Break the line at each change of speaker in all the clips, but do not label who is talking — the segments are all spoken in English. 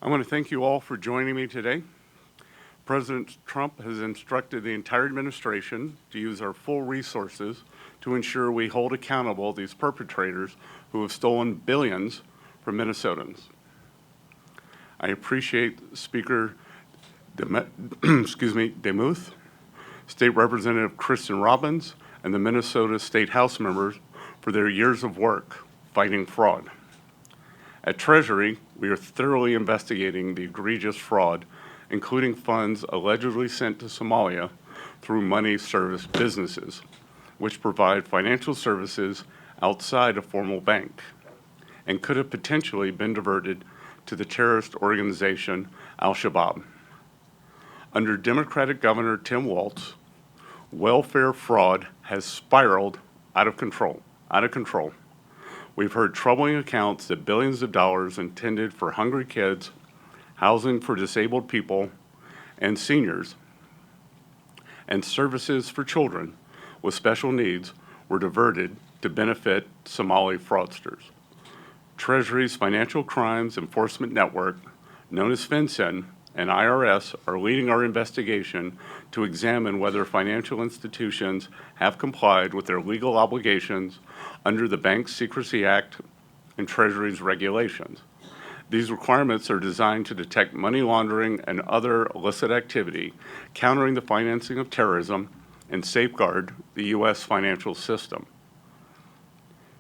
I want to thank you all for joining me today. President Trump has instructed the entire administration to use our full resources to ensure we hold accountable these perpetrators who have stolen billions from Minnesotans. I appreciate Speaker DeMuth, State Representative Kristen Robbins, and the Minnesota State House members for their years of work fighting fraud. At Treasury, we are thoroughly investigating the egregious fraud, including funds allegedly sent to Somalia through money service businesses, which provide financial services outside a formal bank, and could have potentially been diverted to the terrorist organization Al-Shabaab. Under Democratic Governor Tim Walz, welfare fraud has spiraled out of control. We've heard troubling accounts that billions of dollars intended for hungry kids, housing for disabled people and seniors, and services for children with special needs were diverted to benefit Somali fraudsters. Treasury's Financial Crimes Enforcement Network, known as FinCEN, and IRS are leading our investigation to examine whether financial institutions have complied with their legal obligations under the Bank Secrecy Act and Treasury's regulations. These requirements are designed to detect money laundering and other illicit activity, countering the financing of terrorism, and safeguard the U.S. financial system.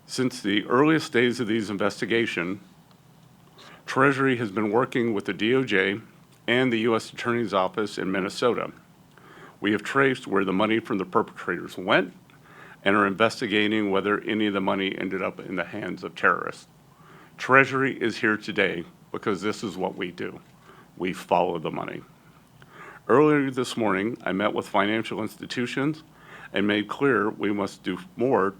Since the earliest days of these investigations, Treasury has been working with the DOJ and the U.S. Attorney's Office in Minnesota. We have traced where the money from the perpetrators went and are investigating whether any of the money ended up in the hands of terrorists. Treasury is here today because this is what we do. We follow the money. Earlier this morning, I met with financial institutions and made clear we must do more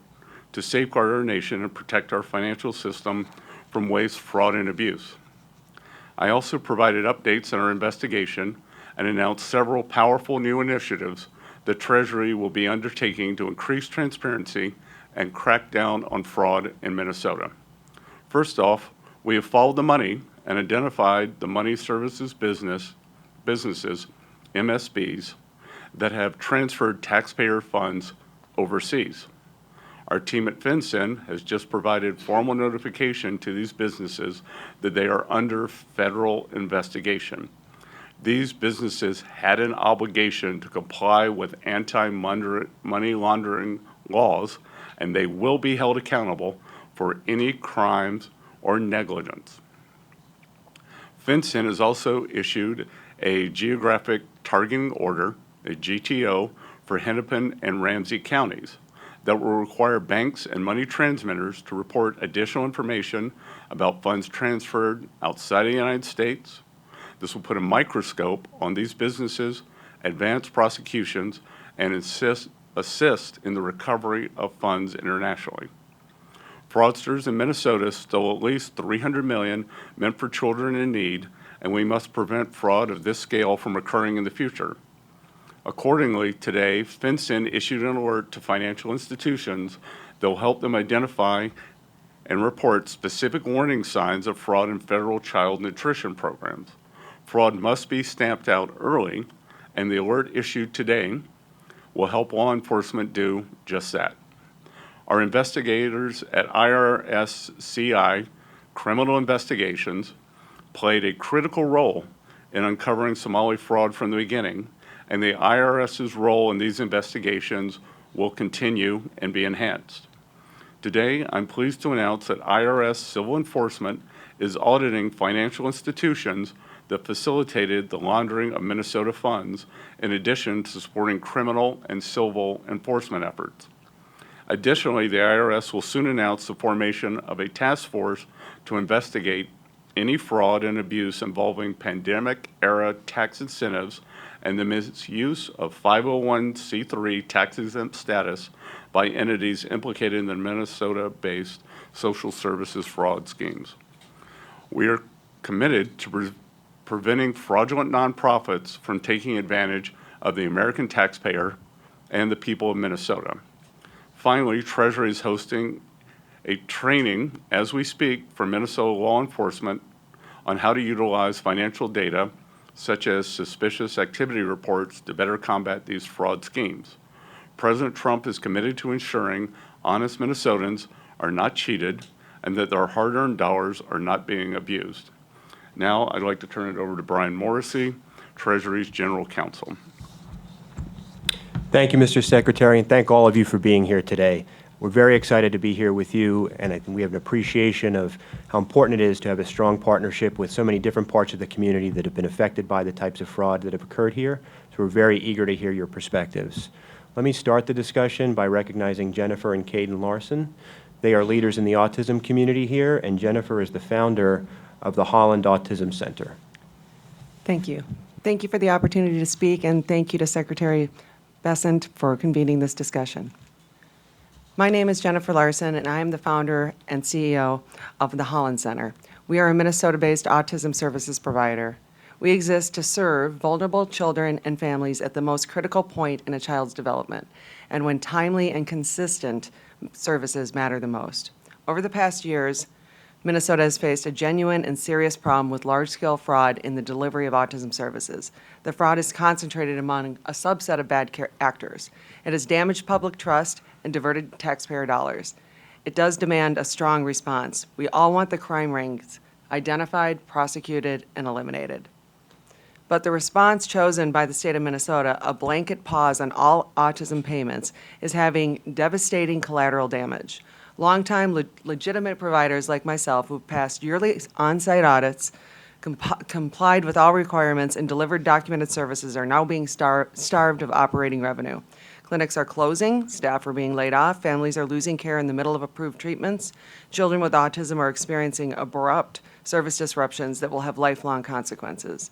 to safeguard our nation and protect our financial system from waste, fraud, and abuse. I also provided updates on our investigation and announced several powerful new initiatives that Treasury will be undertaking to increase transparency and crack down on fraud in Minnesota. First off, we have followed the money and identified the money services businesses, MSBs, that have transferred taxpayer funds overseas. Our team at FinCEN has just provided formal notification to these businesses that they are under federal investigation. These businesses had an obligation to comply with anti-money laundering laws, and they will be held accountable for any crimes or negligence. FinCEN has also issued a geographic targeting order, a GTO, for Hennepin and Ramsey counties that will require banks and money transmitters to report additional information about funds transferred outside of the United States. This will put a microscope on these businesses, advance prosecutions, and assist in the recovery of funds internationally. Fraudsters in Minnesota stole at least $300 million meant for children in need, and we must prevent fraud of this scale from occurring in the future. Accordingly, today, FinCEN issued an alert to financial institutions that will help them identify and report specific warning signs of fraud in federal child nutrition programs. Fraud must be stamped out early, and the alert issued today will help law enforcement do just that. Our investigators at IRS-CI Criminal Investigations played a critical role in uncovering Somali fraud from the beginning, and the IRS's role in these investigations will continue and be enhanced. Today, I'm pleased to announce that IRS Civil Enforcement is auditing financial institutions that facilitated the laundering of Minnesota funds, in addition to supporting criminal and civil enforcement efforts. Additionally, the IRS will soon announce the formation of a task force to investigate any fraud and abuse involving pandemic-era tax incentives and the misuse of 501c3 tax-exempt status by entities implicated in the Minnesota-based social services fraud schemes. We are committed to preventing fraudulent nonprofits from taking advantage of the American taxpayer and the people of Minnesota. Finally, Treasury is hosting a training as we speak for Minnesota law enforcement on how to utilize financial data, such as suspicious activity reports, to better combat these fraud schemes. President Trump is committed to ensuring honest Minnesotans are not cheated and that their hard-earned dollars are not being abused. Now, I'd like to turn it over to Brian Morrissey, Treasury's General Counsel.
Thank you, Mr. Secretary, and thank all of you for being here today. We're very excited to be here with you, and I think we have an appreciation of how important it is to have a strong partnership with so many different parts of the community that have been affected by the types of fraud that have occurred here. So we're very eager to hear your perspectives. Let me start the discussion by recognizing Jennifer and Caden Larson. They are leaders in the autism community here, and Jennifer is the founder of the Holland Autism Center.
Thank you. Thank you for the opportunity to speak, and thank you to Secretary Bessent for convening this discussion. My name is Jennifer Larson, and I am the founder and CEO of the Holland Center. We are a Minnesota-based autism services provider. We exist to serve vulnerable children and families at the most critical point in a child's development, and when timely and consistent services matter the most. Over the past years, Minnesota has faced a genuine and serious problem with large-scale fraud in the delivery of autism services. The fraud is concentrated among a subset of bad actors. It has damaged public trust and diverted taxpayer dollars. It does demand a strong response. We all want the crime rings identified, prosecuted, and eliminated. But the response chosen by the state of Minnesota, a blanket pause on all autism payments, is having devastating collateral damage. Longtime legitimate providers like myself who've passed yearly on-site audits, complied with all requirements, and delivered documented services are now being starved of operating revenue. Clinics are closing, staff are being laid off, families are losing care in the middle of approved treatments, children with autism are experiencing abrupt service disruptions that will have lifelong consequences.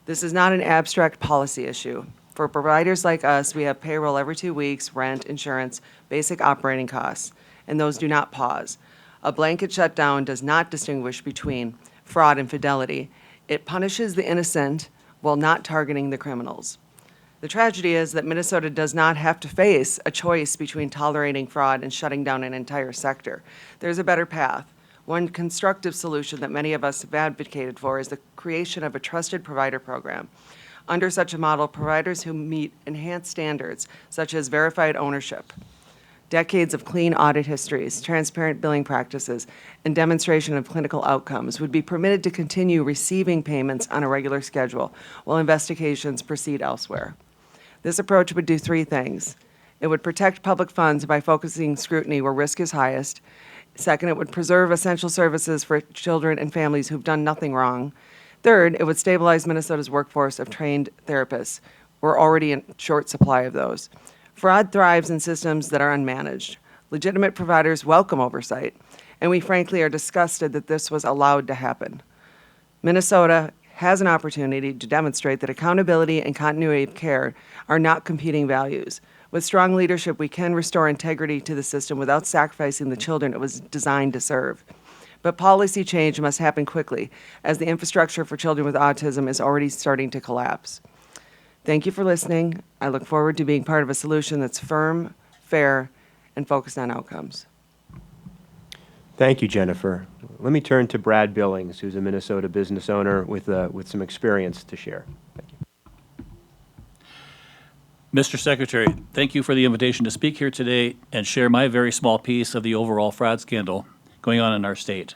This is not an abstract policy issue. For providers like us, we have payroll every 2 weeks, rent, insurance, basic operating costs, and those do not pause. A blanket shutdown does not distinguish between fraud and fidelity. It punishes the innocent while not targeting the criminals. The tragedy is that Minnesota does not have to face a choice between tolerating fraud and shutting down an entire sector. There's a better path. One constructive solution that many of us have advocated for is the creation of a trusted provider program. Under such a model, providers who meet enhanced standards, such as verified ownership, decades of clean audit histories, transparent billing practices, and demonstration of clinical outcomes would be permitted to continue receiving payments on a regular schedule while investigations proceed elsewhere. This approach would do 3 things. It would protect public funds by focusing scrutiny where risk is highest. Second, it would preserve essential services for children and families who've done nothing wrong. Third, it would stabilize Minnesota's workforce of trained therapists. We're already in short supply of those. Fraud thrives in systems that are unmanaged. Legitimate providers welcome oversight, and we frankly are disgusted that this was allowed to happen. Minnesota has an opportunity to demonstrate that accountability and continuity of care are not competing values. With strong leadership, we can restore integrity to the system without sacrificing the children it was designed to serve. But policy change must happen quickly, as the infrastructure for children with autism is already starting to collapse. Thank you for listening. I look forward to being part of a solution that's firm, fair, and focused on outcomes.
Thank you, Jennifer. Let me turn to Brad Billings, who's a Minnesota business owner with some experience to share. Thank you.
Mr. Secretary, thank you for the invitation to speak here today and share my very small piece of the overall fraud scandal going on in our state.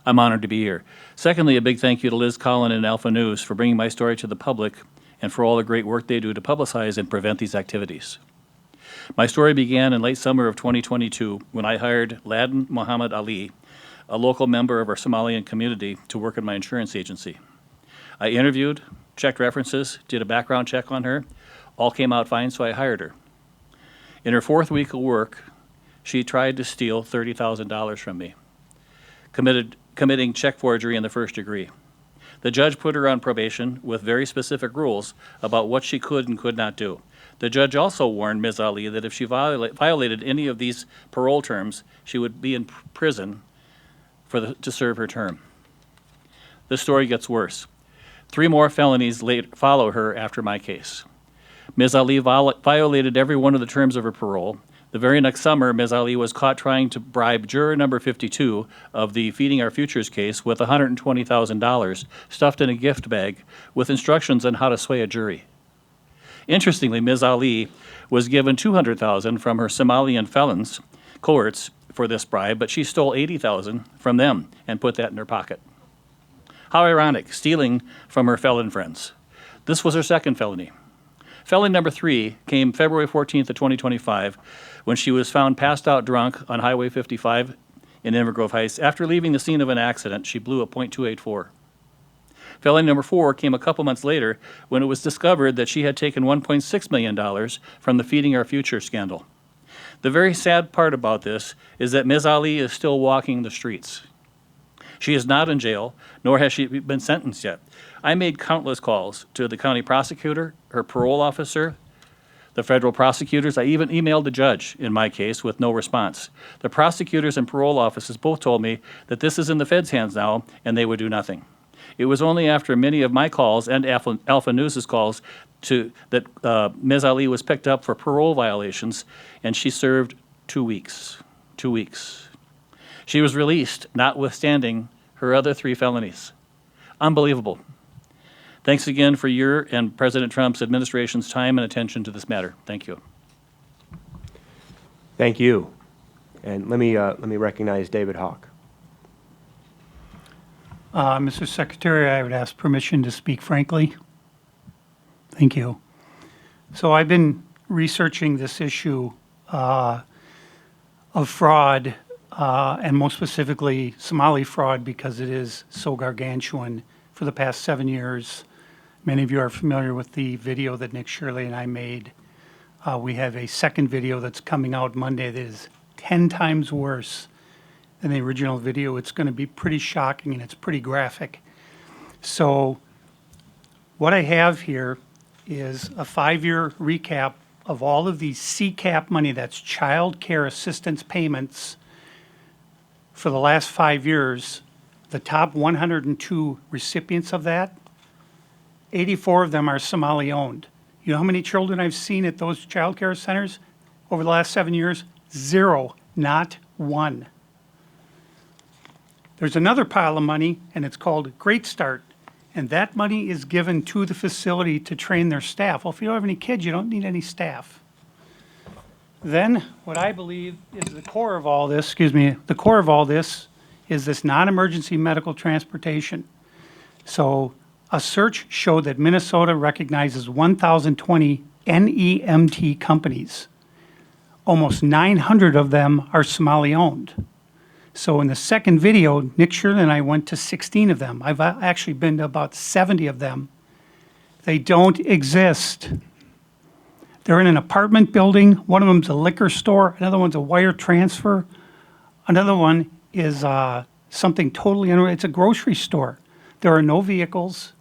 I'm honored to be here. Secondly, a big thank you to Liz Collin and Alpha News for bringing my story to the public and for all the great work they do to publicize and prevent these activities. My story began in late summer of 2022 when I hired Ladin Muhammad Ali, a local member of our Somalian community, to work at my insurance agency. I interviewed, checked references, did a background check on her. All came out fine, so I hired her. In her 4th week of work, she tried to steal $30,000 from me, committing check forgery in the 1st degree. The judge put her on probation with very specific rules about what she could and could not do. The judge also warned Ms. Ali that if she violated any of these parole terms, she would be in prison to serve her term. The story gets worse. 3 more felonies follow her after my case. Ms. Ali violated every one of the terms of her parole, The very next summer, Ms. Ali was caught trying to bribe juror number 52 of the Feeding Our Futures case with $120,000 stuffed in a gift bag with instructions on how to sway a jury. Interestingly, Ms. Ali was given $200,000 from her Somalian felons cohorts for this bribe, but she stole $80,000 from them and put that in her pocket. How ironic, stealing from her felon friends. This was her second felony. Felony number 3 came February 14th of 2025 when she was found passed out drunk on Highway 55 in Inver Grove Heights. After leaving the scene of an accident, she blew a .284. Felony number 4 came a couple months later when it was discovered that she had taken $1.6 million from the Feeding Our Future scandal. The very sad part about this is that Ms. Ali is still walking the streets. She is not in jail, nor has she been sentenced yet. I made countless calls to the county prosecutor, her parole officer, the federal prosecutors. I even emailed the judge in my case with no response. The prosecutors and parole officers both told me that this is in the feds' hands now and they would do nothing. It was only after many of my calls and Alpha News' calls that Ms. Ali was picked up for parole violations, and she served 2 weeks. 2 weeks. She was released, notwithstanding her other 3 felonies. Unbelievable. Thanks again for your and President Trump's administration's time and attention to this matter. Thank you.
Thank you. And let me recognize David Hawk.
Mr. Secretary, I would ask permission to speak frankly. Thank you. So I've been researching this issue of fraud, and most specifically Somali fraud, because it is so gargantuan for the past 7 years. Many of you are familiar with the video that Nick Shirley and I made. We have a second video that's coming out Monday that is 10 times worse than the original video. It's going to be pretty shocking and it's pretty graphic. So what I have here is a 5-year recap of all of the CCAP money, that's child care assistance payments, for the last 5 years. The top 102 recipients of that, 84 of them are Somali owned. You know how many children I've seen at those child care centers over the last 7 years? 0, not 1. There's another pile of money, and it's called Great Start, and that money is given to the facility to train their staff. Well, if you don't have any kids, you don't need any staff. Then, what I believe is the core of all this, the core of all this is this non-emergency medical transportation. So, a search showed that Minnesota recognizes 1,020 NEMT companies. Almost 900 of them are Somali owned. So in the second video, Nick Shirley and I went to 16 of them. I've actually been to about 70 of them. They don't exist. They're in an apartment building. One of them's a liquor store. Another one's a wire transfer. Another one is something totally unrelated. It's a grocery store. There are no vehicles.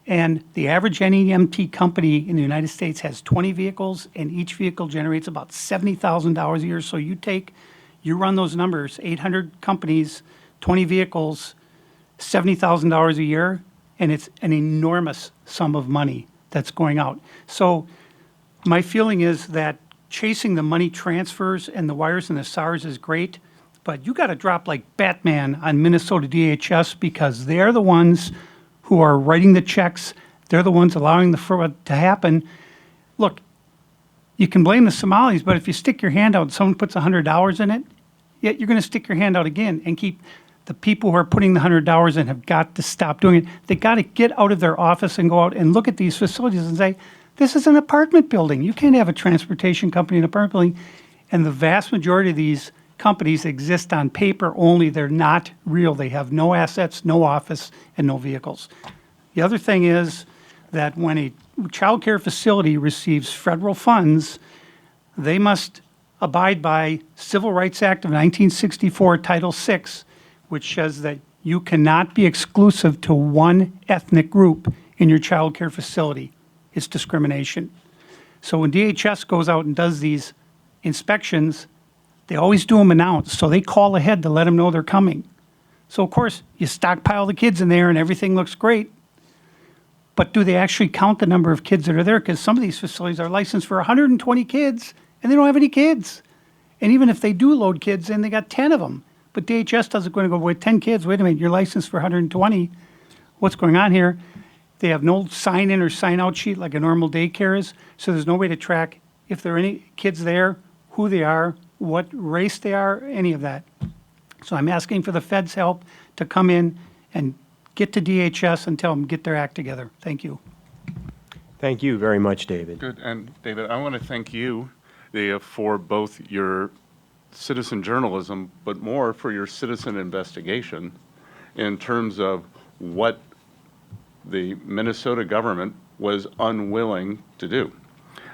And the average NEMT company in the United States has 20 vehicles, and each vehicle generates about $70,000 a year. So you run those numbers, 800 companies, 20 vehicles, $70,000 a year, and it's an enormous sum of money that's going out. So my feeling is that chasing the money transfers and the wires and the SARS is great, but you got to drop like Batman on Minnesota DHS, because they're the ones who are writing the checks. They're the ones allowing the fraud to happen. Look, you can blame the Somalis, but if you stick your hand out and someone puts $100 in it, yet you're going to stick your hand out again and keep the people who are putting the $100 in have got to stop doing it. They got to get out of their office and go out and look at these facilities and say, this is an apartment building. You can't have a transportation company in an apartment building. And the vast majority of these companies exist on paper only. They're not real. They have no assets, no office, and no vehicles. The other thing is that when a child care facility receives federal funds, they must abide by Civil Rights Act of 1964, Title VI, which says that you cannot be exclusive to one ethnic group in your child care facility. It's discrimination. So when DHS goes out and does these inspections, they always do them announced. So they call ahead to let them know they're coming. So of course, you stockpile the kids in there and everything looks great. But do they actually count the number of kids that are there? Because some of these facilities are licensed for 120 kids and they don't have any kids. And even if they do load kids in, they got 10 of them. But DHS doesn't going to go, with 10 kids, wait a minute, you're licensed for 120. What's going on here? They have no sign-in or sign-out sheet like a normal daycare is, so there's no way to track if there are any kids there, who they are, what race they are, any of that. So I'm asking for the Fed's help to come in and get to DHS and tell them, get their act together. Thank you.
Thank you very much, David.
Good. And David, I want to thank you for both your citizen journalism, but more for your citizen investigation in terms of what the Minnesota government was unwilling to do.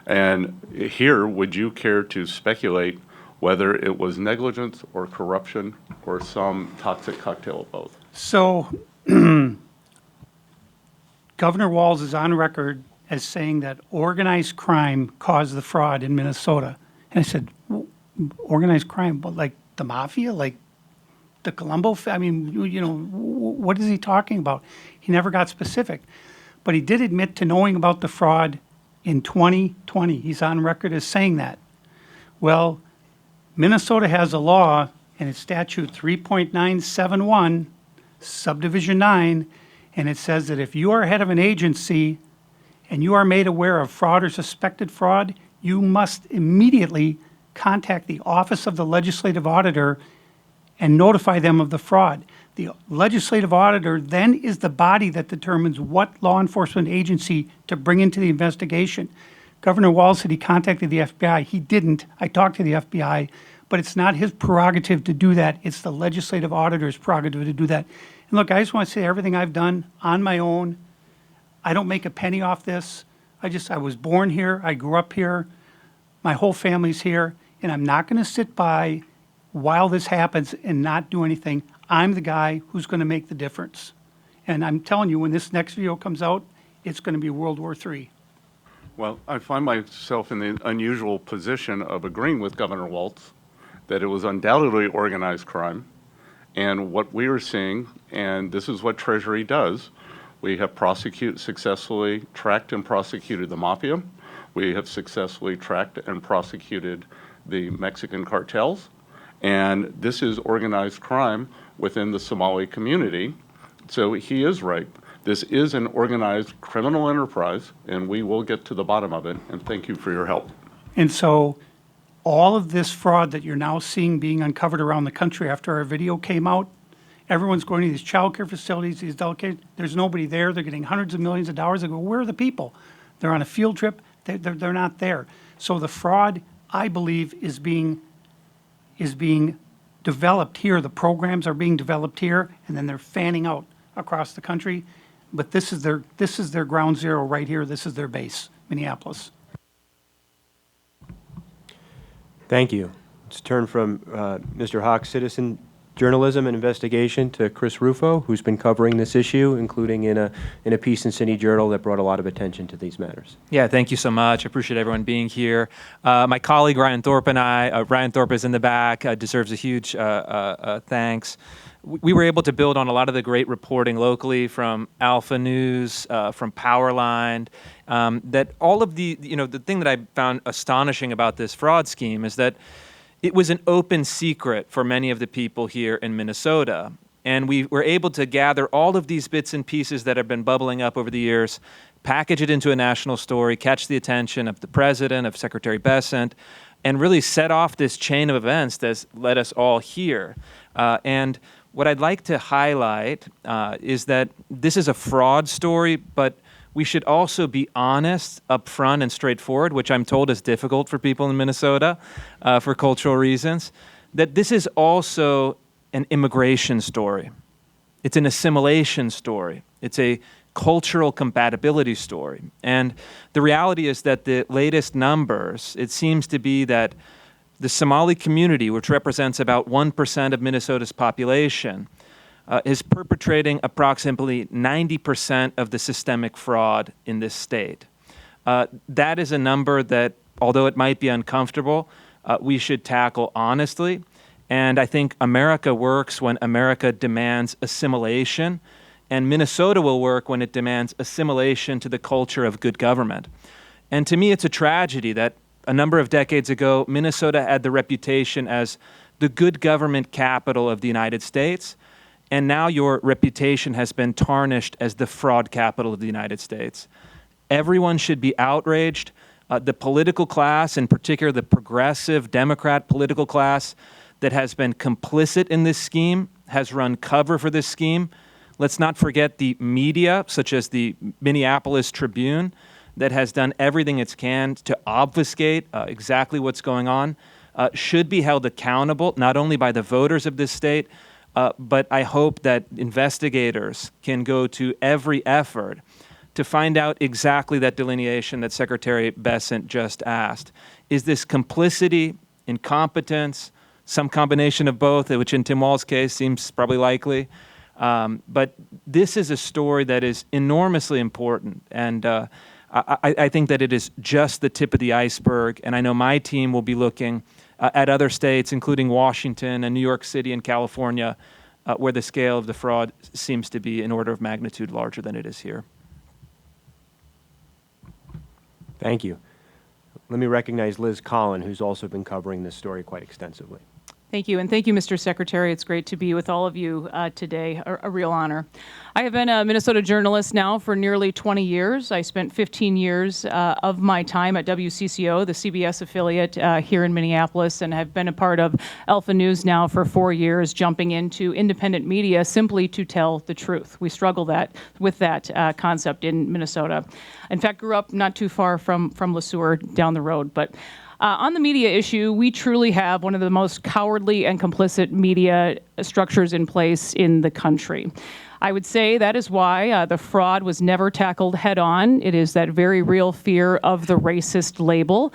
And here, would you care to speculate whether it was negligence or corruption or some toxic cocktail of both?
So Governor Walz is on record as saying that organized crime caused the fraud in Minnesota. And I said, organized crime, but like the mafia, like the Colombo, I mean, what is he talking about? He never got specific. But he did admit to knowing about the fraud in 2020. He's on record as saying that. Well, Minnesota has a law, and it's statute 3.971, subdivision 9, and it says that if you are head of an agency and you are made aware of fraud or suspected fraud, you must immediately contact the Office of the Legislative Auditor and notify them of the fraud. The legislative auditor then is the body that determines what law enforcement agency to bring into the investigation. Governor Walz said he contacted the FBI. He didn't. I talked to the FBI, but it's not his prerogative to do that. It's the legislative auditor's prerogative to do that. And look, I just want to say everything I've done on my own. I don't make a penny off this. I was born here. I grew up here. My whole family's here. And I'm not going to sit by while this happens and not do anything. I'm the guy who's going to make the difference. And I'm telling you, when this next video comes out, it's going to be World War III.
Well, I find myself in the unusual position of agreeing with Governor Walz that it was undoubtedly organized crime. And what we are seeing, and this is what Treasury does, we have successfully tracked and prosecuted the mafia. We have successfully tracked and prosecuted the Mexican cartels. And this is organized crime within the Somali community. So he is right. This is an organized criminal enterprise, and we will get to the bottom of it. And thank you for your help.
And so all of this fraud that you're now seeing being uncovered around the country after our video came out, everyone's going to these child care facilities, these adult care, there's nobody there. They're getting hundreds of millions of dollars. They go, where are the people? They're on a field trip. They're not there. So the fraud, I believe, is being developed here. The programs are being developed here, and then they're fanning out across the country. But this is their ground zero right here. This is their base, Minneapolis.
Thank you. Let's turn from Mr. Hawk's citizen journalism and investigation to Chris Rufo, who's been covering this issue, including in a piece in City Journal that brought a lot of attention to these matters.
Yeah, thank you so much. I appreciate everyone being here. My colleague Ryan Thorpe and I, Ryan Thorpe is in the back, deserves a huge thanks. We were able to build on a lot of the great reporting locally from Alpha News, from Powerline, that all of the thing that I found astonishing about this fraud scheme is that it was an open secret for many of the people here in Minnesota. And we were able to gather all of these bits and pieces that have been bubbling up over the years, package it into a national story, catch the attention of the president, of Secretary Bessent, and really set off this chain of events that's led us all here. And what I'd like to highlight is that this is a fraud story, but we should also be honest, upfront, and straightforward, which I'm told is difficult for people in Minnesota for cultural reasons, that this is also an immigration story. It's an assimilation story. It's a cultural compatibility story. And the reality is that the latest numbers, it seems to be that the Somali community, which represents about 1% of Minnesota's population, is perpetrating approximately 90% of the systemic fraud in this state. That is a number that, although it might be uncomfortable, we should tackle honestly. And I think America works when America demands assimilation, and Minnesota will work when it demands assimilation to the culture of good government. And to me, it's a tragedy that A number of decades ago, Minnesota had the reputation as the good government capital of the United States, and now your reputation has been tarnished as the fraud capital of the United States. Everyone should be outraged. The political class, in particular the progressive Democrat political class that has been complicit in this scheme, has run cover for this scheme. Let's not forget the media, such as the Minneapolis Tribune, that has done everything it can to obfuscate exactly what's going on, should be held accountable, not only by the voters of this state, but I hope that investigators can go to every effort to find out exactly that delineation that Secretary Bessent just asked. Is this complicity, incompetence, some combination of both, which in Tim Wall's case seems probably likely? But this is a story that is enormously important, and I think that it is just the tip of the iceberg, and I know my team will be looking at other states, including Washington and New York City and California, where the scale of the fraud seems to be an order of magnitude larger than it is here.
Thank you. Let me recognize Liz Collin, who's also been covering this story quite extensively.
Thank you, and thank you, Mr. Secretary. It's great to be with all of you today, a real honor. I have been a Minnesota journalist now for nearly 20 years. I spent 15 years of my time at WCCO, the CBS affiliate here in Minneapolis, and have been a part of Alpha News now for 4 years, jumping into independent media simply to tell the truth. We struggle with that concept in Minnesota. In fact, grew up not too far from Le Sueur down the road, but on the media issue, we truly have one of the most cowardly and complicit media structures in place in the country. I would say that is why the fraud was never tackled head on. It is that very real fear of the racist label,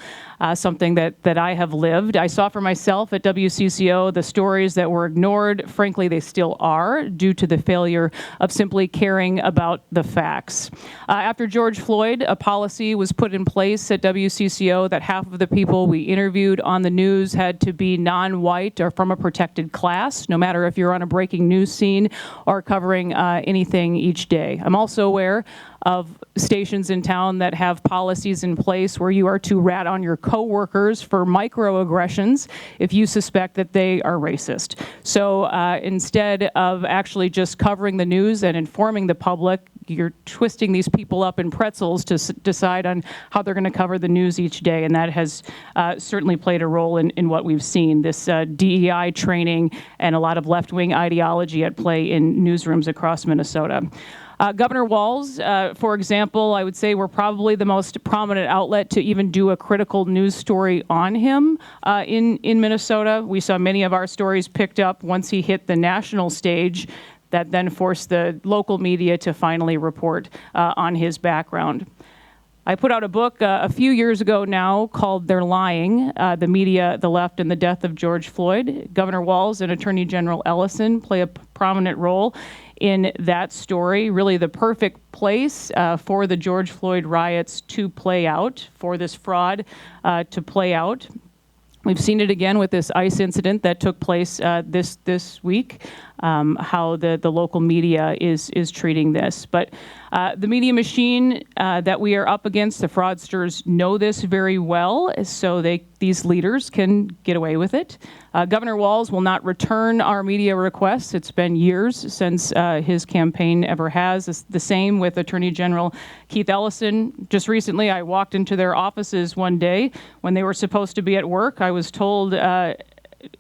something that I have lived. I saw for myself at WCCO the stories that were ignored. Frankly, they still are, due to the failure of simply caring about the facts. After George Floyd, a policy was put in place at WCCO that half of the people we interviewed on the news had to be non-white or from a protected class, no matter if you're on a breaking news scene or covering anything each day. I'm also aware of stations in town that have policies in place where you are to rat on your coworkers for microaggressions if you suspect that they are racist. So instead of actually just covering the news and informing the public, you're twisting these people up in pretzels to decide on how they're going to cover the news each day, and that has certainly played a role in what we've seen, this DEI training and a lot of left-wing ideology at play in newsrooms across Minnesota. Governor Walz, for example, I would say we're probably the most prominent outlet to even do a critical news story on him in Minnesota. We saw many of our stories picked up once he hit the national stage, that then forced the local media to finally report on his background. I put out a book a few years ago now called They're Lying, The Media, the Left, and the Death of George Floyd. Governor Walz and Attorney General Ellison play a prominent role in that story, really the perfect place for the George Floyd riots to play out, for this fraud to play out. We've seen it again with this ICE incident that took place this week, how the local media is treating this. But the media machine that we are up against, the fraudsters know this very well, so these leaders can get away with it. Governor Walz will not return our media requests. It's been years since his campaign ever has. It's the same with Attorney General Keith Ellison. Just recently, I walked into their offices one day when they were supposed to be at work. I was told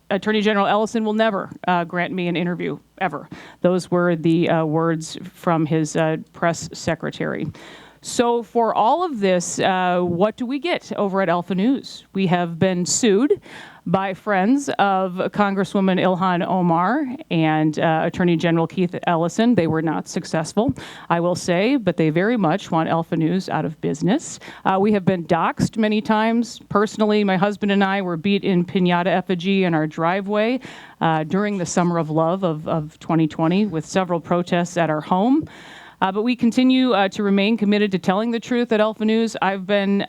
Attorney General Ellison will never grant me an interview, ever. Those were the words from his press secretary. So for all of this, what do we get over at Alpha News? We have been sued by friends of Congresswoman Ilhan Omar and Attorney General Keith Ellison. They were not successful, I will say, but they very much want Alpha News out of business. We have been doxxed many times. Personally, my husband and I were beat in piñata effigy in our driveway during the Summer of Love of 2020 with several protests at our home. But we continue to remain committed to telling the truth at Alpha News. I've been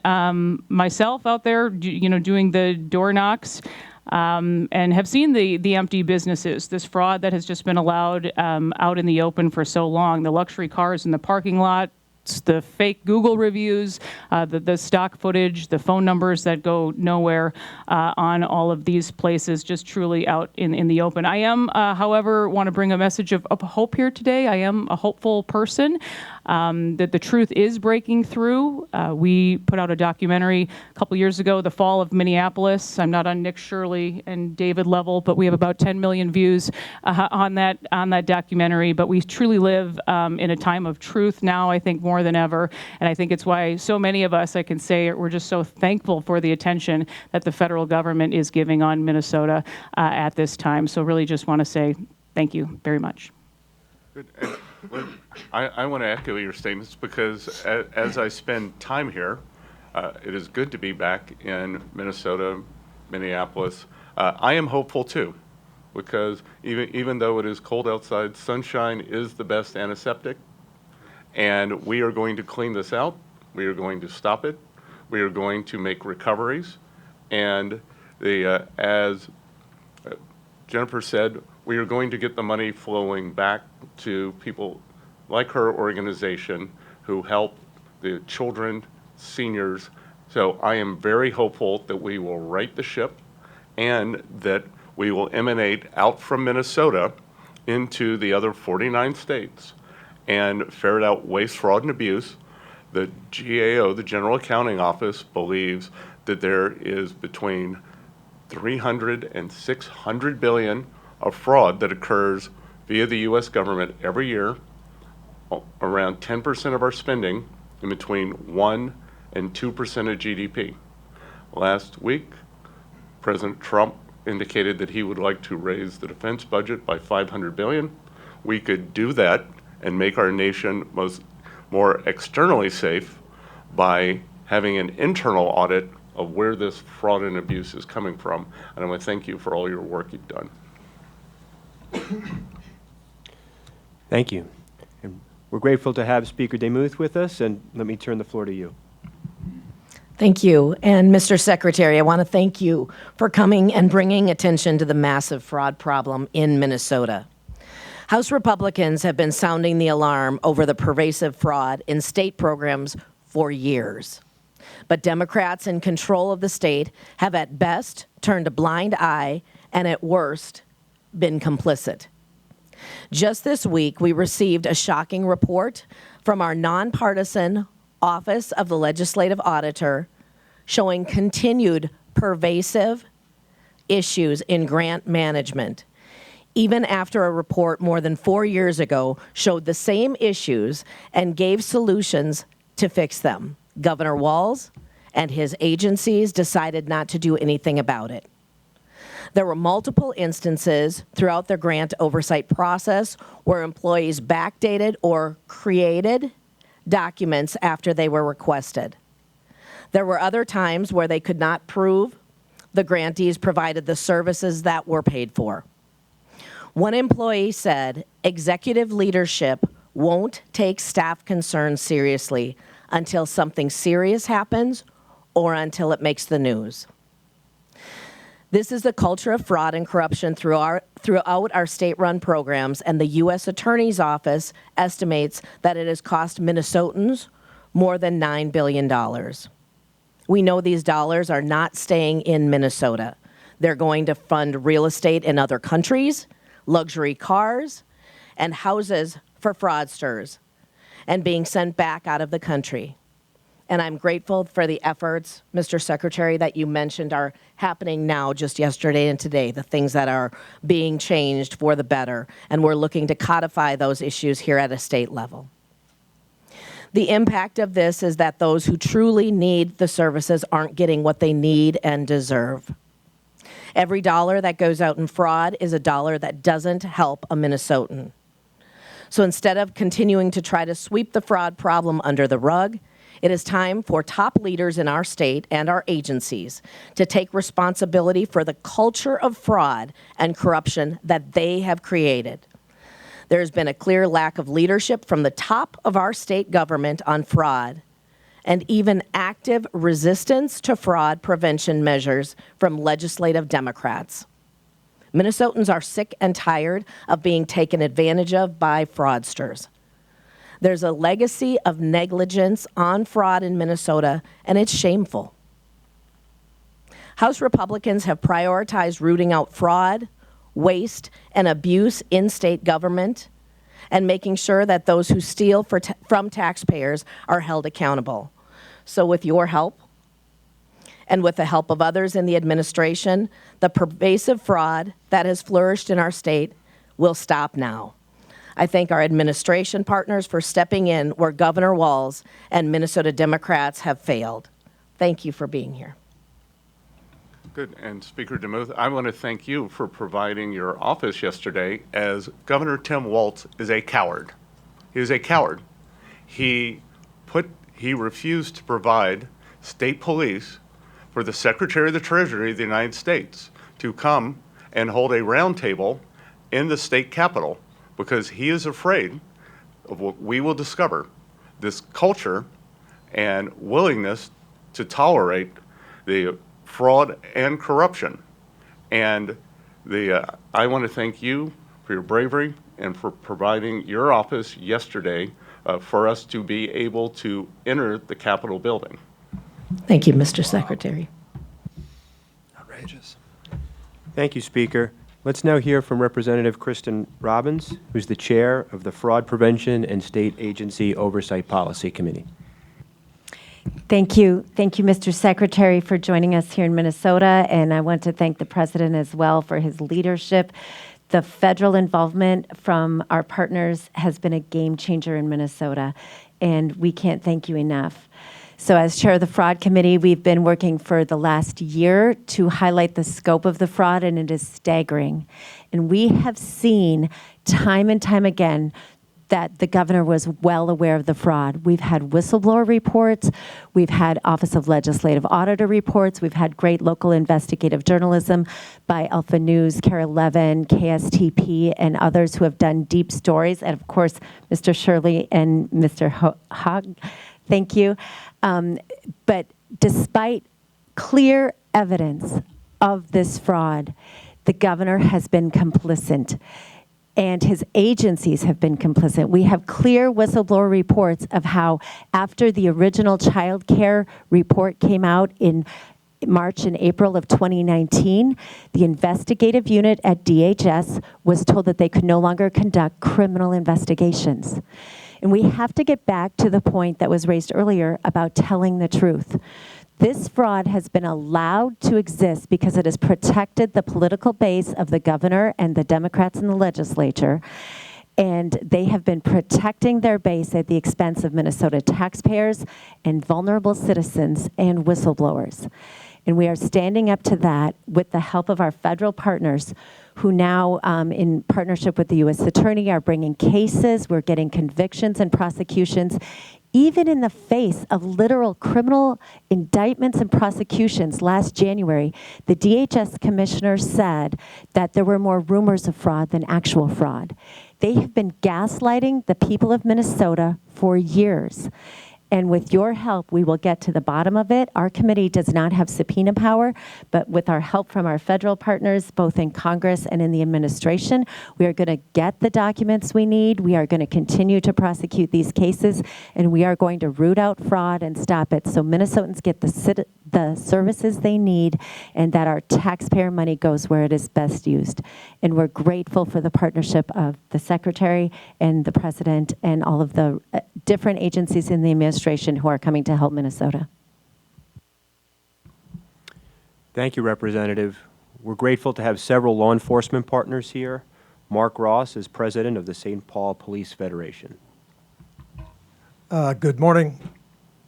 myself out there, doing the door knocks, and have seen the empty businesses, this fraud that has just been allowed out in the open for so long. The luxury cars in the parking lot, the fake Google reviews, the stock footage, the phone numbers that go nowhere on all of these places, just truly out in the open. I am, however, want to bring a message of hope here today. I am a hopeful person that the truth is breaking through. We put out a documentary a couple years ago, The Fall of Minneapolis. I'm not on Nick Shirley and David level, but we have about 10 million views on that documentary. But we truly live in a time of truth now, I think, more than ever. And I think it's why so many of us, I can say, we're just so thankful for the attention that the federal government is giving on Minnesota at this time. So really just want to say thank you very much.
Good. And Lynn, I want to echo your statements because as I spend time here, it is good to be back in Minnesota, Minneapolis. I am hopeful too, because even though it is cold outside, sunshine is the best antiseptic, and we are going to clean this out. We are going to stop it. We are going to make recoveries, and as Jennifer said, we are going to get the money flowing back to people like her organization who help the children, seniors. So I am very hopeful that we will right the ship and that we will emanate out from Minnesota into the other 49 states and ferret out waste, fraud, and abuse. The GAO, the General Accounting Office, believes that there is between 300 and 600 billion of fraud that occurs via the U.S. government every year, around 10% of our spending, in between 1 and 2% of GDP. Last week, President Trump indicated that he would like to raise the defense budget by $500 billion. We could do that and make our nation more externally safe by having an internal audit of where this fraud and abuse is coming from. And I want to thank you for all your work you've done.
Thank you. And we're grateful to have Speaker DeMuth with us, and let me turn the floor to you.
Thank you. And Mr. Secretary, I want to thank you for coming and bringing attention to the massive fraud problem in Minnesota. House Republicans have been sounding the alarm over the pervasive fraud in state programs for years. But Democrats in control of the state have at best turned a blind eye and at worst been complicit. Just this week, we received a shocking report from our nonpartisan Office of the Legislative Auditor showing continued pervasive issues in grant management, even after a report more than 4 years ago showed the same issues and gave solutions to fix them. Governor Walz and his agencies decided not to do anything about it. There were multiple instances throughout the grant oversight process where employees backdated or created documents after they were requested. There were other times where they could not prove the grantees provided the services that were paid for. One employee said, "Executive leadership won't take staff concerns seriously until something serious happens or until it makes the news." This is the culture of fraud and corruption throughout our state-run programs, and the U.S. Attorney's Office estimates that it has cost Minnesotans more than $9 billion. We know these dollars are not staying in Minnesota. They're going to fund real estate in other countries, luxury cars, and houses for fraudsters, and being sent back out of the country. And I'm grateful for the efforts, Mr. Secretary, that you mentioned are happening now, just yesterday and today, the things that are being changed for the better. And we're looking to codify those issues here at a state level. The impact of this is that those who truly need the services aren't getting what they need and deserve. Every dollar that goes out in fraud is a dollar that doesn't help a Minnesotan. So instead of continuing to try to sweep the fraud problem under the rug, it is time for top leaders in our state and our agencies to take responsibility for the culture of fraud and corruption that they have created. There has been a clear lack of leadership from the top of our state government on fraud, and even active resistance to fraud prevention measures from legislative Democrats. Minnesotans are sick and tired of being taken advantage of by fraudsters. There's a legacy of negligence on fraud in Minnesota, and it's shameful. House Republicans have prioritized rooting out fraud, waste, and abuse in state government, and making sure that those who steal from taxpayers are held accountable. So with your help, and with the help of others in the administration, the pervasive fraud that has flourished in our state will stop now. I thank our administration partners for stepping in where Governor Walz and Minnesota Democrats have failed. Thank you for being here.
Good. And Speaker DeMuth, I want to thank you for providing your office yesterday, as Governor Tim Walz is a coward. He is a coward. He refused to provide state police for the Secretary of the Treasury of the United States to come and hold a roundtable in the state capitol, because he is afraid of what we will discover, this culture and willingness to tolerate the fraud and corruption. And I want to thank you for your bravery and for providing your office yesterday for us to be able to enter the Capitol building.
Thank you, Mr. Secretary.
Outrageous.
Thank you, Speaker. Let's now hear from Representative Kristen Robbins, who's the chair of the Fraud Prevention and State Agency Oversight Policy Committee.
Thank you. Thank you, Mr. Secretary, for joining us here in Minnesota. And I want to thank the President as well for his leadership. The federal involvement from our partners has been a game changer in Minnesota, and we can't thank you enough. So as chair of the Fraud Committee, we've been working for the last year to highlight the scope of the fraud, and it is staggering. And we have seen time and time again that the governor was well aware of the fraud. We've had whistleblower reports, we've had Office of Legislative Auditor reports, we've had great local investigative journalism by Alpha News, KARE 11, KSTP, and others who have done deep stories, and of course, Mr. Shirley and Mr. Hogg. Thank you. But despite clear evidence of this fraud, the governor has been complicit, and his agencies have been complicit. We have clear whistleblower reports of how, after the original child care report came out in March and April of 2019, the investigative unit at DHS was told that they could no longer conduct criminal investigations. And we have to get back to the point that was raised earlier about telling the truth. This fraud has been allowed to exist because it has protected the political base of the governor and the Democrats in the legislature. And they have been protecting their base at the expense of Minnesota taxpayers and vulnerable citizens and whistleblowers. And we are standing up to that with the help of our federal partners, who now, in partnership with the U.S. Attorney, are bringing cases. We're getting convictions and prosecutions, even in the face of literal criminal indictments and prosecutions. Last January, the DHS commissioner said that there were more rumors of fraud than actual fraud. They have been gaslighting the people of Minnesota for years. And with your help, we will get to the bottom of it. Our committee does not have subpoena power, but with our help from our federal partners, both in Congress and in the administration, we are going to get the documents we need. We are going to continue to prosecute these cases, and we are going to root out fraud and stop it so Minnesotans get the services they need, and that our taxpayer money goes where it is best used. And we're grateful for the partnership of the Secretary and the President and all of the different agencies in the administration who are coming to help Minnesota.
Thank you, Representative. We're grateful to have several law enforcement partners here. Mark Ross is president of the St. Paul Police Federation.
Good morning,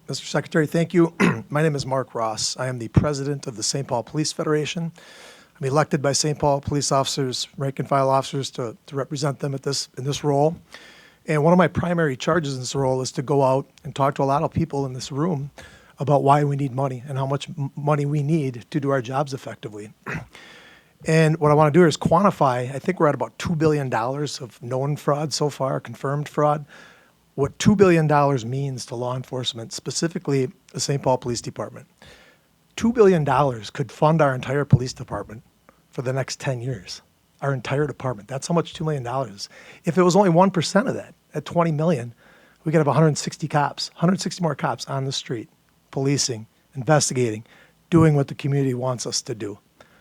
Mr. Secretary. Thank you. My name is Mark Ross. I am the president of the St. Paul Police Federation. I'm elected by St. Paul police officers, rank and file officers, to represent them in this role. And one of my primary charges in this role is to go out and talk to a lot of people in this room about why we need money and how much money we need to do our jobs effectively. And what I want to do is quantify. I think we're at about $2 billion of known fraud so far, confirmed fraud. What $2 billion means to law enforcement, specifically the St. Paul Police Department. $2 billion could fund our entire police department for the next 10 years. Our entire department. That's how much $2 million is. If it was only 1% of that, at $20 million, we could have 160 cops, 160 more cops on the street, policing, investigating, doing what the community wants us to do.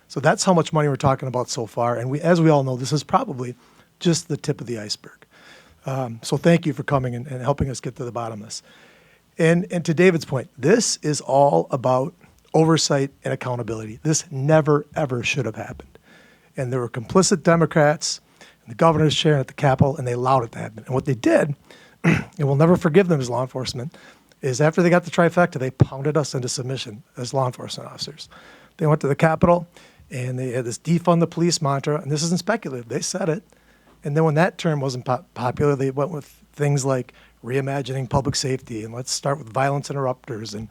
So that's how much money we're talking about so far. And as we all know, this is probably just the tip of the iceberg. So thank you for coming and helping us get to the bottom of this. And to David's point, this is all about oversight and accountability. This never, ever should have happened. And there were complicit Democrats and the governor's chair at the Capitol, and they allowed it to happen. And what they did, and we'll never forgive them as law enforcement, is after they got the trifecta, they pounded us into submission as law enforcement officers. They went to the Capitol, and they had this defund the police mantra, and this isn't speculative. They said it. And then when that term wasn't popular, they went with things like reimagining public safety, and let's start with violence interrupters and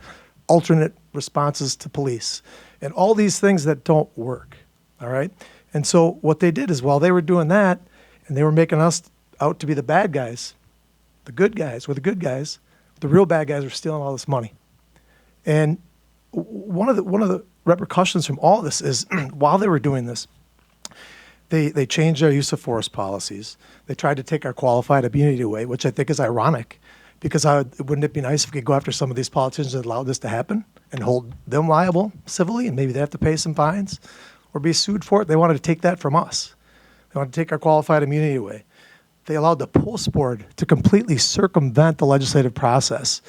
alternate responses to police, and all these things that don't work, all right? And so what they did is while they were doing that, and they were making us out to be the bad guys, the good guys were the good guys, the real bad guys were stealing all this money. And one of the repercussions from all this is while they were doing this, they changed their use of force policies. They tried to take our qualified immunity away, which I think is ironic, because wouldn't it be nice if we could go after some of these politicians that allowed this to happen and hold them liable civilly, and maybe they have to pay some fines or be sued for it? They wanted to take that from us. They wanted to take our qualified immunity away. They allowed the Post Board to completely circumvent the legislative process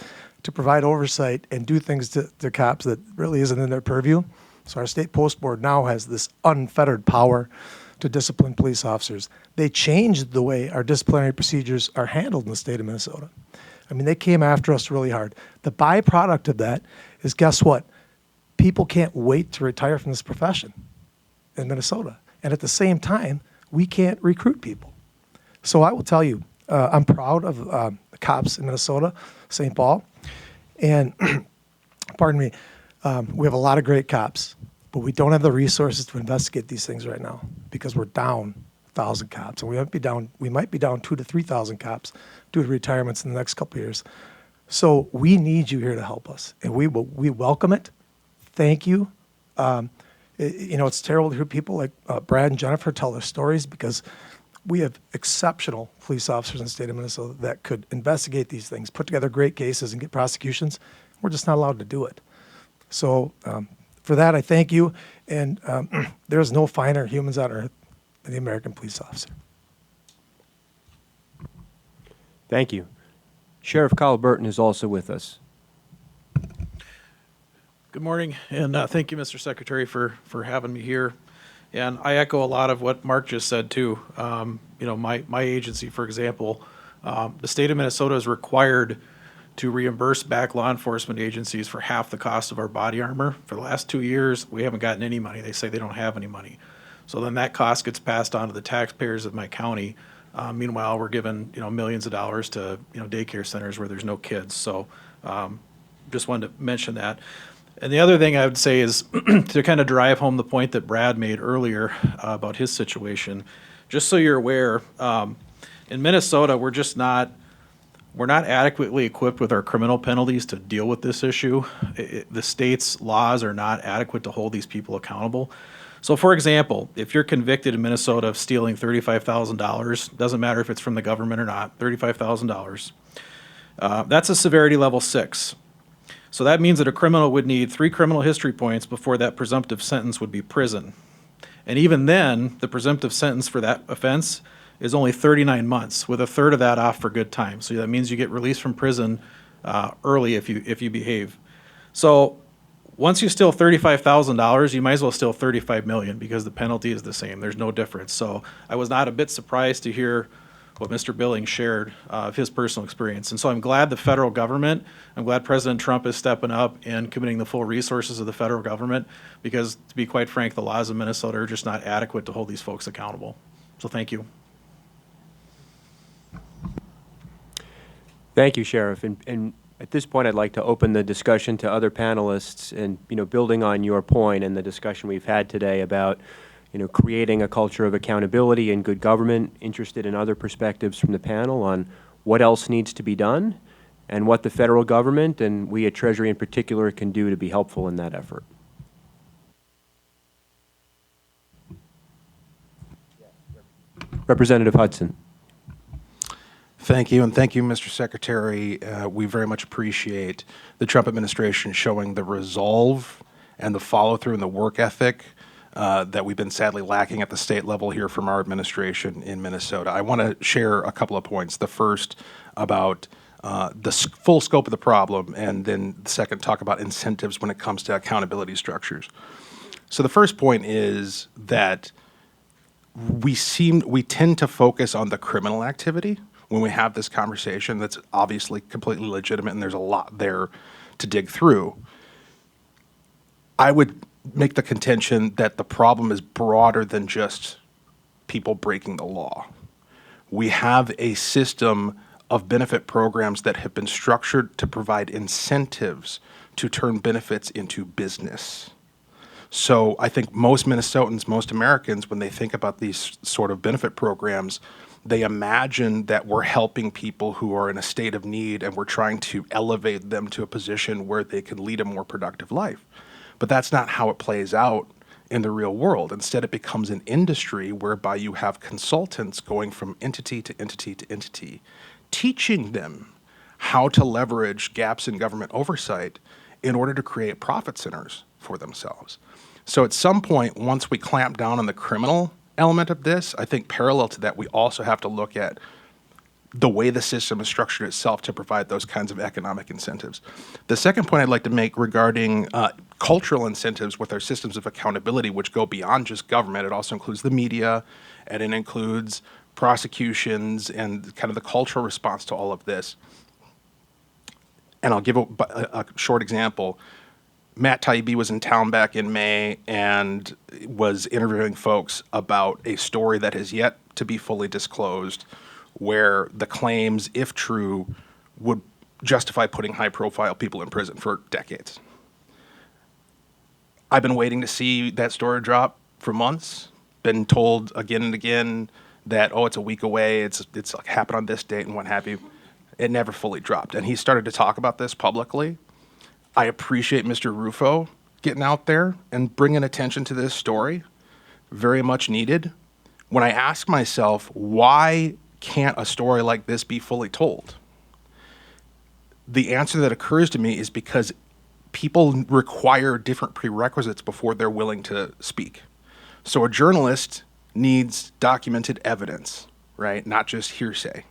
to provide oversight and do things to cops that really isn't in their purview. So our state Post Board now has this unfettered power to discipline police officers. They changed the way our disciplinary procedures are handled in the state of Minnesota. I mean, they came after us really hard. The byproduct of that is, guess what? People can't wait to retire from this profession in Minnesota. And at the same time, we can't recruit people. So I will tell you, I'm proud of the cops in Minnesota, St. Paul. And pardon me, we have a lot of great cops, but we don't have the resources to investigate these things right now because we're down 1,000 cops, and we might be down 2,000 to 3,000 cops due to retirements in the next couple of years. So we need you here to help us, and we welcome it. Thank you. It's terrible to hear people like Brad and Jennifer tell their stories, because we have exceptional police officers in the state of Minnesota that could investigate these things, put together great cases, and get prosecutions. We're just not allowed to do it. So for that, I thank you. And there's no finer humans on earth than the American police officer.
Thank you. Sheriff Kyle Burton is also with us.
Good morning, and thank you, Mr. Secretary, for having me here. And I echo a lot of what Mark just said, too. My agency, for example, the state of Minnesota is required to reimburse back law enforcement agencies for half the cost of our body armor. For the last 2 years, we haven't gotten any money. They say they don't have any money. So then that cost gets passed on to the taxpayers of my county. Meanwhile, we're giving millions of dollars to daycare centers where there's no kids. So just wanted to mention that. And the other thing I would say is to kind of drive home the point that Brad made earlier about his situation. Just so you're aware, in Minnesota, we're not adequately equipped with our criminal penalties to deal with this issue. The state's laws are not adequate to hold these people accountable. So, for example, if you're convicted in Minnesota of stealing $35,000, doesn't matter if it's from the government or not, $35,000, that's a severity level 6. So that means that a criminal would need 3 criminal history points before that presumptive sentence would be prison. And even then, the presumptive sentence for that offense is only 39 months, with a third of that off for good time. So that means you get released from prison early if you behave. So once you steal $35,000, you might as well steal $35 million, because the penalty is the same. There's no difference. So I was not a bit surprised to hear what Mr. Billings shared of his personal experience. And so I'm glad the federal government, I'm glad President Trump is stepping up and committing the full resources of the federal government, because to be quite frank, the laws of Minnesota are just not adequate to hold these folks accountable. So thank you.
Thank you, Sheriff. And at this point, I'd like to open the discussion to other panelists, and building on your point and the discussion we've had today about creating a culture of accountability and good government, interested in other perspectives from the panel on what else needs to be done and what the federal government and we at Treasury in particular can do to be helpful in that effort. Representative Hudson.
Thank you, and thank you, Mr. Secretary. We very much appreciate the Trump administration showing the resolve and the follow-through and the work ethic that we've been sadly lacking at the state level here from our administration in Minnesota. I want to share a couple of points. The first about the full scope of the problem, and then the second, talk about incentives when it comes to accountability structures. So the first point is that we tend to focus on the criminal activity when we have this conversation. That's obviously completely legitimate, and there's a lot there to dig through. I would make the contention that the problem is broader than just people breaking the law. We have a system of benefit programs that have been structured to provide incentives to turn benefits into business. So I think most Minnesotans, most Americans, when they think about these sort of benefit programs, they imagine that we're helping people who are in a state of need and we're trying to elevate them to a position where they can lead a more productive life. But that's not how it plays out in the real world. Instead, it becomes an industry whereby you have consultants going from entity to entity to entity, teaching them how to leverage gaps in government oversight in order to create profit centers for themselves. So at some point, once we clamp down on the criminal element of this, I think parallel to that, we also have to look at the way the system is structured itself to provide those kinds of economic incentives. The second point I'd like to make regarding cultural incentives with our systems of accountability, which go beyond just government, it also includes the media, and it includes prosecutions and kind of the cultural response to all of this. And I'll give a short example. Matt Taibbi was in town back in May and was interviewing folks about a story that has yet to be fully disclosed, where the claims, if true, would justify putting high-profile people in prison for decades. I've been waiting to see that story drop for months, been told again and again that, oh, it's a week away, it's like happened on this date and what have you. It never fully dropped. And he started to talk about this publicly. I appreciate Mr. Rufo getting out there and bringing attention to this story, very much needed. When I ask myself, why can't a story like this be fully told? The answer that occurs to me is because people require different prerequisites before they're willing to speak. So a journalist needs documented evidence, right? Not just hearsay.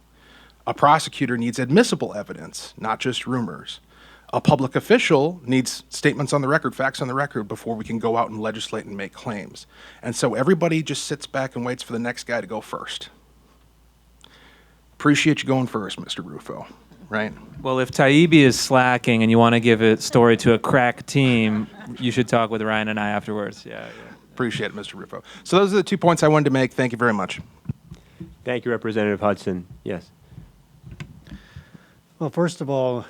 A prosecutor needs admissible evidence, not just rumors. A public official needs statements on the record, facts on the record, before we can go out and legislate and make claims. And so everybody just sits back and waits for the next guy to go first. Appreciate you going first, Mr. Rufo, right?
Well, if Taibbi is slacking and you want to give a story to a crack team, you should talk with Ryan and I afterwards. Yeah.
Appreciate it, Mr. Rufo. So those are the 2 points I wanted to make. Thank you very much.
Thank you, Representative Hudson. Yes.
Well, first of all,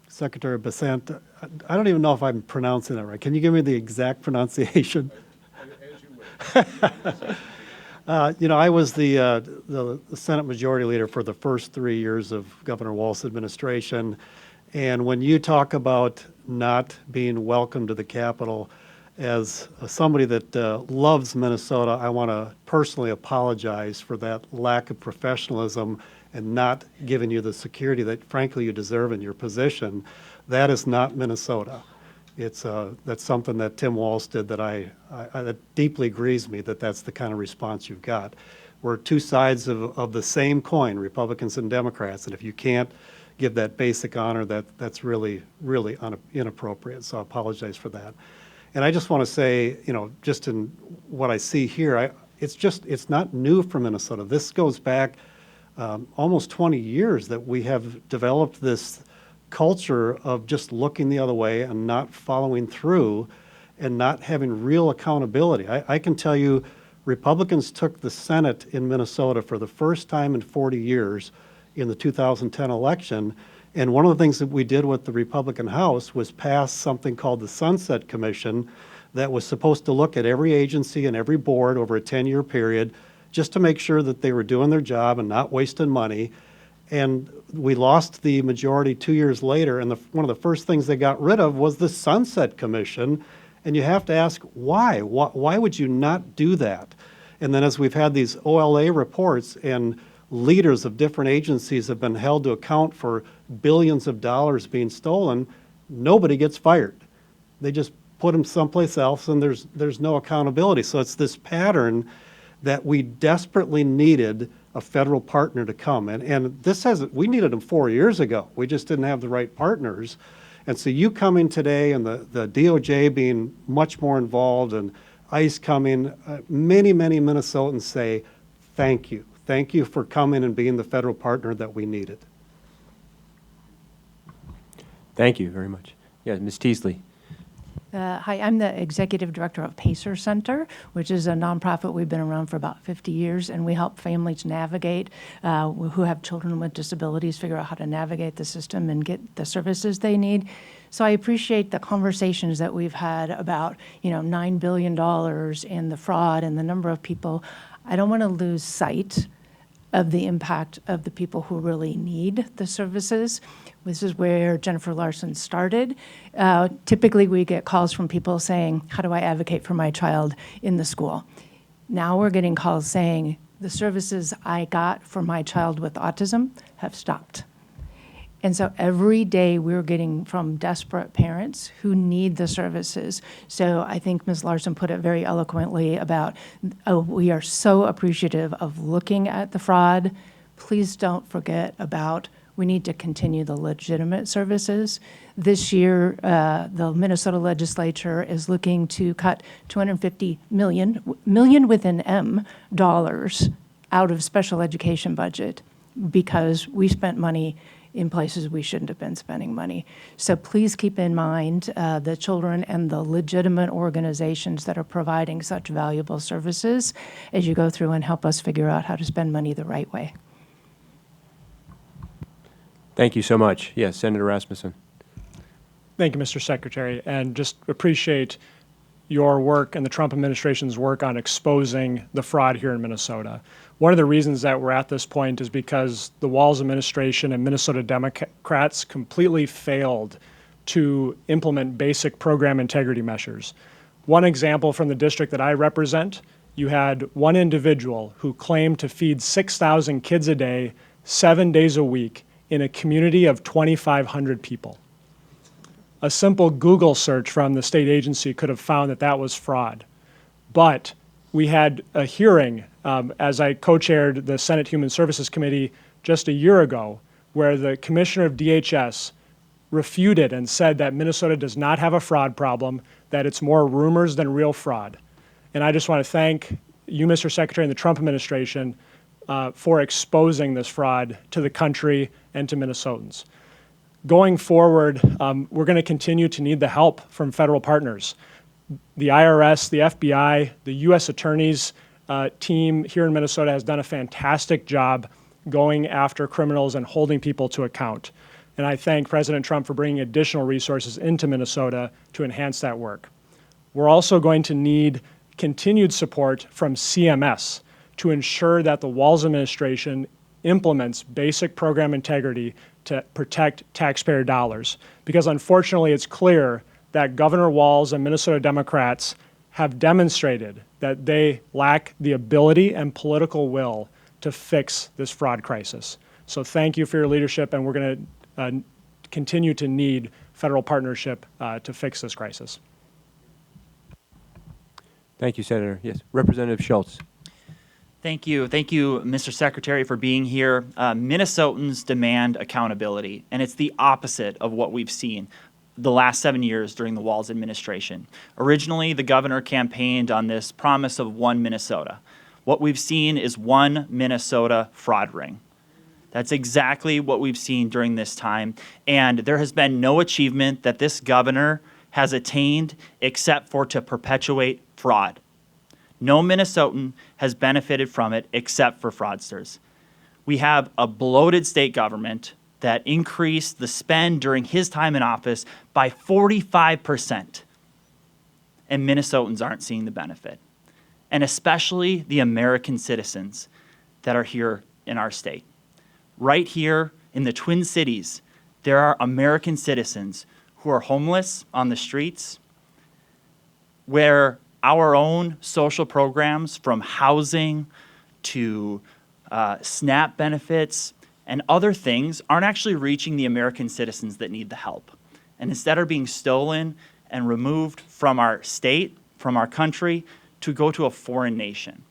Secretary Bessent, I don't even know if I'm pronouncing it right. Can you give me the exact pronunciation? I was the Senate Majority Leader for the first 3 years of Governor Walz's administration, and when you talk about not being welcome to the Capitol, as somebody that loves Minnesota, I want to personally apologize for that lack of professionalism and not giving you the security that, frankly, you deserve in your position. That is not Minnesota. That's something that Tim Walz did that that deeply grieves me that that's the kind of response you've got. We're two sides of the same coin, Republicans and Democrats, and if you can't give that basic honor, that's really, really inappropriate. So I apologize for that. And I just want to say, just in what I see here, it's not new for Minnesota. This goes back almost 20 years that we have developed this culture of just looking the other way and not following through and not having real accountability. I can tell you Republicans took the Senate in Minnesota for the first time in 40 years in the 2010 election, and one of the things that we did with the Republican House was pass something called the Sunset Commission that was supposed to look at every agency and every board over a 10-year period just to make sure that they were doing their job and not wasting money. And we lost the majority 2 years later, and one of the first things they got rid of was the Sunset Commission. And you have to ask, why? Why would you not do that? And then as we've had these OLA reports, and leaders of different agencies have been held to account for billions of dollars being stolen, nobody gets fired. They just put them someplace else, and there's no accountability. So it's this pattern that we desperately needed a federal partner to come. And this hasn't, we needed them 4 years ago. We just didn't have the right partners. And so you coming today and the DOJ being much more involved and ICE coming, many, many Minnesotans say, thank you. Thank you for coming and being the federal partner that we needed.
Thank you very much. Yeah, Ms. Teasley.
Hi, I'm the executive director of Pacer Center, which is a nonprofit. We've been around for about 50 years, and we help families navigate who have children with disabilities, figure out how to navigate the system and get the services they need. So I appreciate the conversations that we've had about, $9 billion and the fraud and the number of people. I don't want to lose sight of the impact of the people who really need the services. This is where Jennifer Larson started. Typically, we get calls from people saying, how do I advocate for my child in the school? Now we're getting calls saying, the services I got for my child with autism have stopped. And so every day we're getting from desperate parents who need the services. So I think Ms. Larson put it very eloquently about, we are so appreciative of looking at the fraud. Please don't forget about, we need to continue the legitimate services. This year, the Minnesota legislature is looking to cut $250 million with an M, dollars out of special education budget because we spent money in places we shouldn't have been spending money. So please keep in mind the children and the legitimate organizations that are providing such valuable services as you go through and help us figure out how to spend money the right way.
Thank you so much. Yes, Senator Rasmussen.
Thank you, Mr. Secretary, and just appreciate your work and the Trump administration's work on exposing the fraud here in Minnesota. One of the reasons that we're at this point is because the Walz administration and Minnesota Democrats completely failed to implement basic program integrity measures. One example from the district that I represent, you had one individual who claimed to feed 6,000 kids a day, 7 days a week, in a community of 2,500 people. A simple Google search from the state agency could have found that that was fraud. But we had a hearing as I co-chaired the Senate Human Services Committee just a year ago, where the commissioner of DHS refuted and said that Minnesota does not have a fraud problem, that it's more rumors than real fraud. And I just want to thank you, Mr. Secretary, and the Trump administration for exposing this fraud to the country and to Minnesotans. Going forward, we're going to continue to need the help from federal partners. The IRS, the FBI, the U.S. Attorney's team here in Minnesota has done a fantastic job going after criminals and holding people to account. And I thank President Trump for bringing additional resources into Minnesota to enhance that work. We're also going to need continued support from CMS to ensure that the Walz administration implements basic program integrity to protect taxpayer dollars. Because unfortunately, it's clear that Governor Walz and Minnesota Democrats have demonstrated that they lack the ability and political will to fix this fraud crisis. So thank you for your leadership, and we're going to continue to need federal partnership to fix this crisis.
Thank you, Senator. Yes, Representative Schultz.
Thank you. Thank you, Mr. Secretary, for being here. Minnesotans demand accountability, and it's the opposite of what we've seen the last 7 years during the Walz administration. Originally, the governor campaigned on this promise of one Minnesota. What we've seen is one Minnesota fraud ring. That's exactly what we've seen during this time, and there has been no achievement that this governor has attained except for to perpetuate fraud. No Minnesotan has benefited from it except for fraudsters. We have a bloated state government that increased the spend during his time in office by 45%, and Minnesotans aren't seeing the benefit, and especially the American citizens that are here in our state. Right here in the Twin Cities, there are American citizens who are homeless on the streets, where our own social programs, from housing to SNAP benefits, and other things aren't actually reaching the American citizens that need the help, and instead are being stolen and removed from our state, from our country, to go to a foreign nation.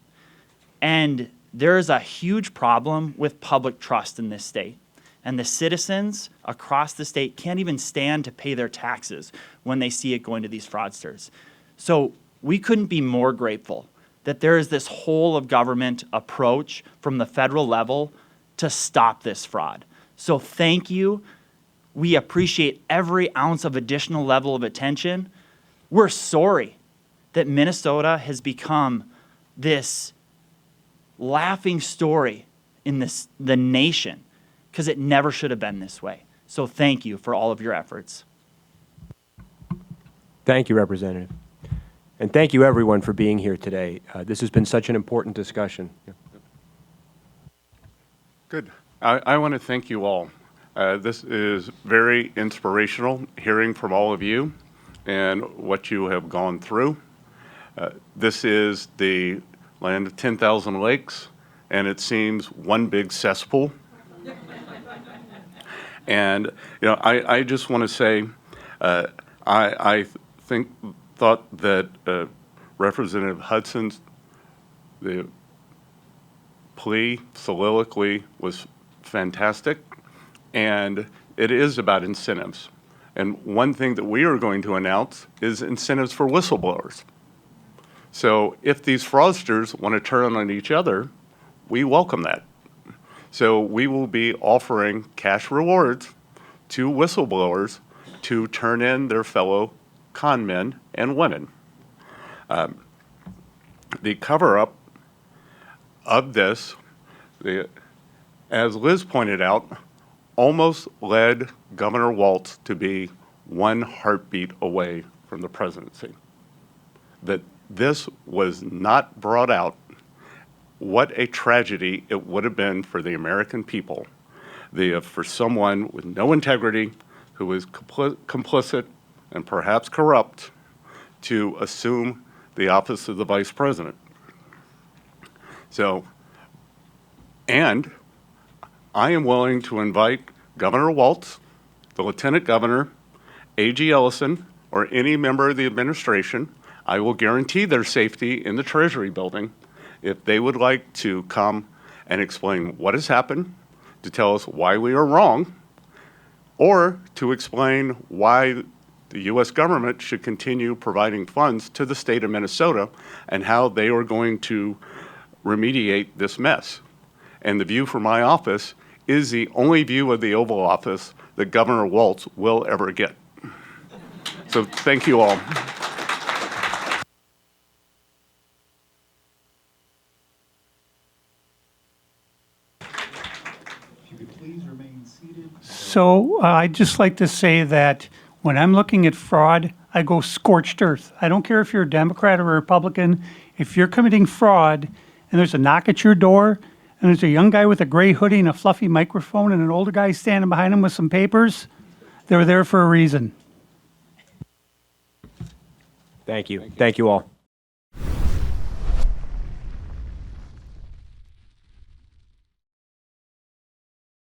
And there is a huge problem with public trust in this state. And the citizens across the state can't even stand to pay their taxes when they see it going to these fraudsters. So we couldn't be more grateful that there is this whole of government approach from the federal level to stop this fraud. So thank you. We appreciate every ounce of additional level of attention. We're sorry that Minnesota has become this laughing story in the nation, because it never should have been this way. So thank you for all of your efforts.
Thank you, Representative. And thank you, everyone, for being here today. This has been such an important discussion.
Good. I want to thank you all. This is very inspirational, hearing from all of you and what you have gone through. This is the land of 10,000 lakes, and it seems one big cesspool. And I just want to say, I thought that Representative Hudson's the plea soliloquy was fantastic, and it is about incentives. And one thing that we are going to announce is incentives for whistleblowers. So if these fraudsters want to turn on each other, we welcome that. So we will be offering cash rewards to whistleblowers to turn in their fellow con men and women. The cover-up of this, as Liz pointed out, almost led Governor Walz to be one heartbeat away from the presidency. That this was not brought out, what a tragedy it would have been for the American people, for someone with no integrity, who was complicit and perhaps corrupt, to assume the office of the vice president. So, and I am willing to invite Governor Walz, the Lieutenant Governor, A.G. Ellison, or any member of the administration. I will guarantee their safety in the Treasury building if they would like to come and explain what has happened, to tell us why we are wrong, or to explain why the U.S. government should continue providing funds to the state of Minnesota and how they are going to remediate this mess. And the view from my office is the only view of the Oval Office that Governor Walz will ever get. So thank you all.
So I'd just like to say that when I'm looking at fraud, I go scorched earth. I don't care if you're a Democrat or a Republican. If you're committing fraud and there's a knock at your door and there's a young guy with a gray hoodie and a fluffy microphone and an older guy standing behind him with some papers, they're there for a reason.
Thank you. Thank you all.